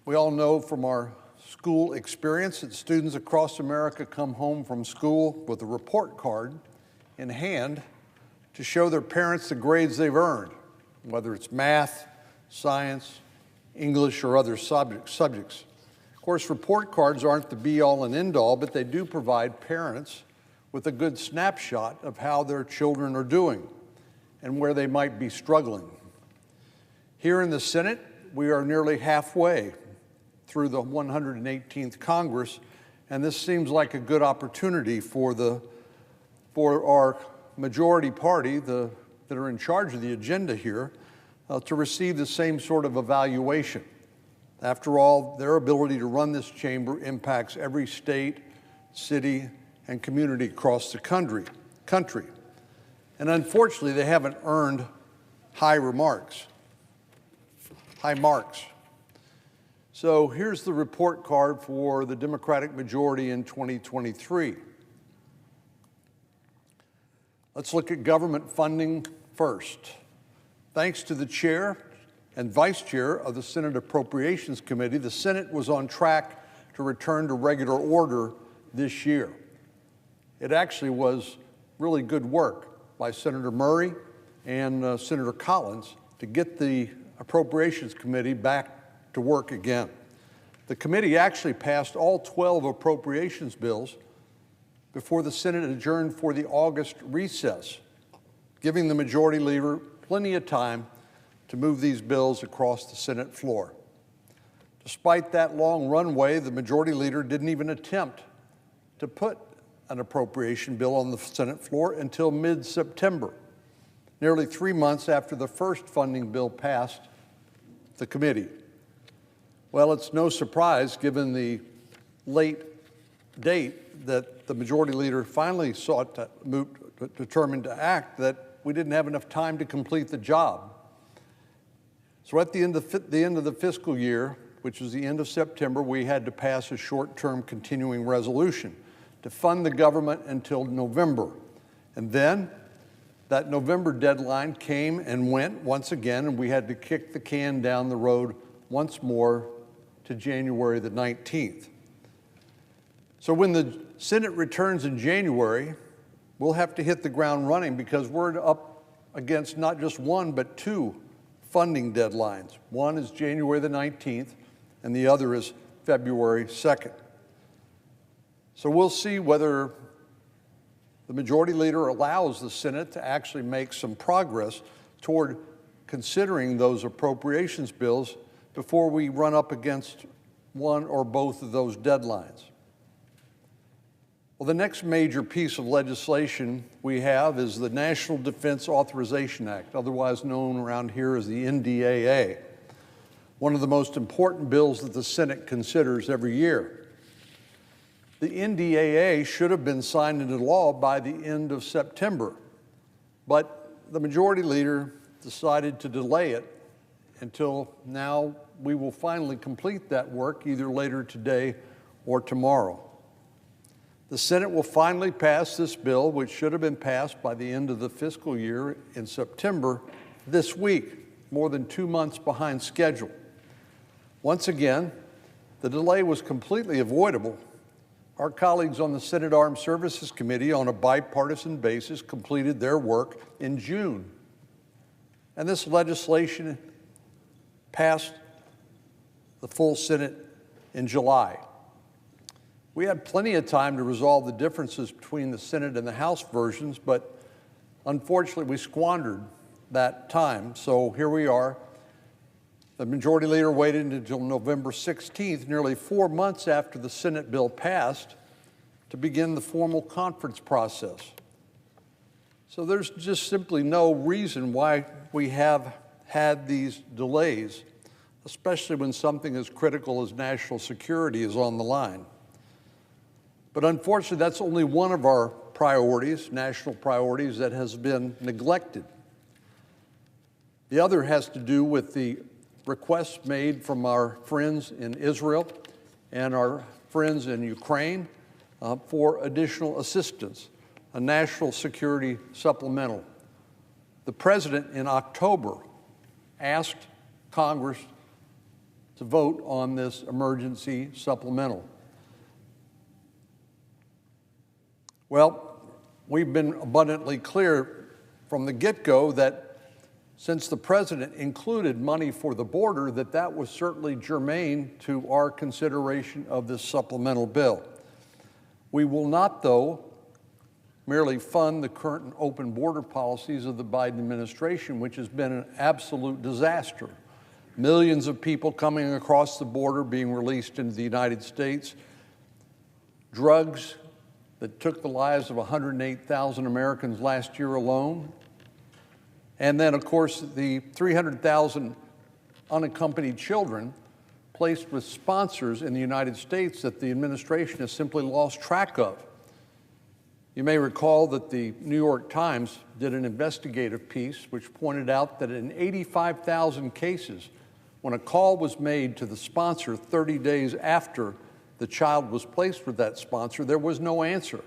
We all know from our school experience that students across America come home from school with a report card in hand to show their parents the grades they've earned, whether it's math, science, English, or other subjects. Of course, report cards aren't the be-all and end-all, but they do provide parents with a good snapshot of how their children are doing and where they might be struggling. Here in the Senate, we are nearly halfway through the 118th Congress, and this seems like a good opportunity for our majority party, that are in charge of the agenda here, to receive the same sort of evaluation. After all, their ability to run this chamber impacts every state, city, and community across the country. And unfortunately, they haven't earned high marks. So here's the report card for the Democratic majority in 2023. Let's look at government funding first. Thanks to the chair and vice chair of the Senate Appropriations Committee, the Senate was on track to return to regular order this year. It actually was really good work by Senator Murray and Senator Collins to get the Appropriations Committee back to work again. The committee actually passed all 12 appropriations bills before the Senate adjourned for the August recess, giving the majority leader plenty of time to move these bills across the Senate floor. Despite that long runway, the majority leader didn't even attempt to put an appropriation bill on the Senate floor until mid-September, nearly 3 months after the first funding bill passed the committee. Well, it's no surprise, given the late date that the majority leader finally determined to act, that we didn't have enough time to complete the job. So at the end of the fiscal year, which was the end of September, we had to pass a short-term continuing resolution to fund the government until November. And then that November deadline came and went once again, and we had to kick the can down the road once more to January the 19th. So when the Senate returns in January, we'll have to hit the ground running, because we're up against not just one, but two funding deadlines. One is January the 19th, and the other is February 2nd. So we'll see whether the majority leader allows the Senate to actually make some progress toward considering those appropriations bills before we run up against one or both of those deadlines. Well, the next major piece of legislation we have is the National Defense Authorization Act, otherwise known around here as the NDAA, one of the most important bills that the Senate considers every year. The NDAA should have been signed into law by the end of September, but the majority leader decided to delay it until now. We will finally complete that work either later today or tomorrow. The Senate will finally pass this bill, which should have been passed by the end of the fiscal year in September, this week, more than 2 months behind schedule. Once again, the delay was completely avoidable. Our colleagues on the Senate Armed Services Committee, on a bipartisan basis, completed their work in June. And this legislation passed the full Senate in July. We had plenty of time to resolve the differences between the Senate and the House versions, but unfortunately we squandered that time. So here we are. The majority leader waited until November 16th, nearly 4 months after the Senate bill passed, to begin the formal conference process. So there's just simply no reason why we have had these delays, especially when something as critical as national security is on the line. But unfortunately, that's only one of our priorities, national priorities, that has been neglected. The other has to do with the requests made from our friends in Israel and our friends in Ukraine for additional assistance, a national security supplemental. The President in October asked Congress to vote on this emergency supplemental. Well, we've been abundantly clear from the get-go that since the president included money for the border, that was certainly germane to our consideration of this supplemental bill. We will not, though, merely fund the current and open border policies of the Biden administration, which has been an absolute disaster. Millions of people coming across the border being released into the United States, drugs that took the lives of 108,000 Americans last year alone, and then, of course, the 300,000 unaccompanied children placed with sponsors in the United States that the administration has simply lost track of. You may recall that the New York Times did an investigative piece which pointed out that in 85,000 cases, when a call was made to the sponsor 30 days after the child was placed with that sponsor, there was no answer.